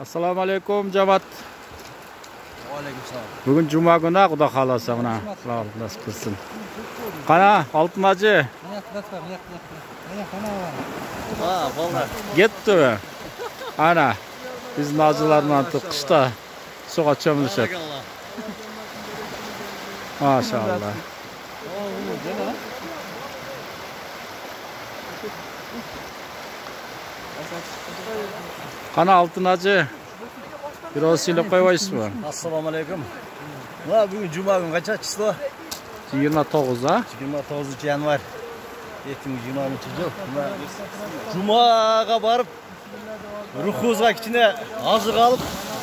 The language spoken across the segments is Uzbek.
Assalomu alaykum jamoat. Aleykümselam. Bugun juma kuni, xudo xolasa mana Alloh nasib qilsin. Qana, Oltmaji. Ha, vallahi. Ketdi. Ana, biz nozilar bilan qishda suvga cho'milishadi. Maşallah. Qana Oltmaji. Biraz silib qo'yasizmi? Assalomu alaykum. Va bugun juma kuni qancha число? 29 ha? 29 yanvar 2020-yil. Jumaga borib ruhimizga kichkina oziq olib,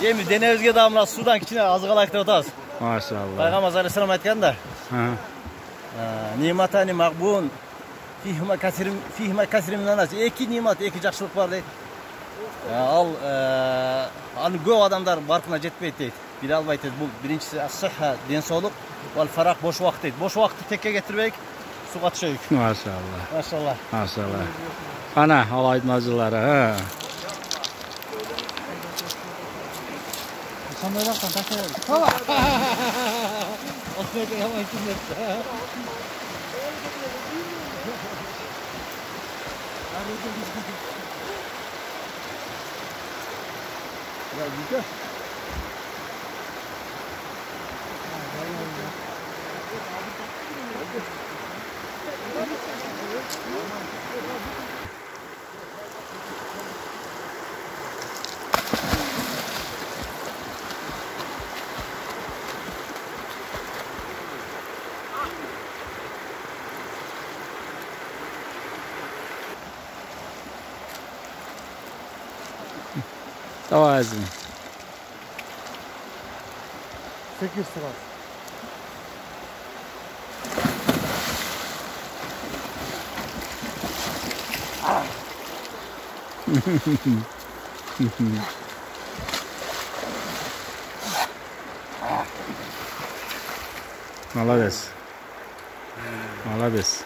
endi denimizga damla suvdan kichkina oziq olib o'tamiz. Maşallah. Payg'ambar alayhisalom aytganda, ne'matani maqbun fihma kasrim nanas. Ikki ne'mat, ikki yaxshilik bor deydi. Al ko'p odamlar barqına jetmaydi deydi. Biri albaydi. Bu birinchisi as-sihha, densoqlik va faraq bo'sh vaqt deydi. Bo'sh vaqtni tekka keltirmaylik, suvga tushaylik. Maşallah. Maşallah. Maşallah. Ana Oltmajilar ha. Kamerayla taşıyalım. Tamam. Osmanlı'ya yaman kimler? Ya güzel. Tavazın. 8 sıra. Молодец. Молодец.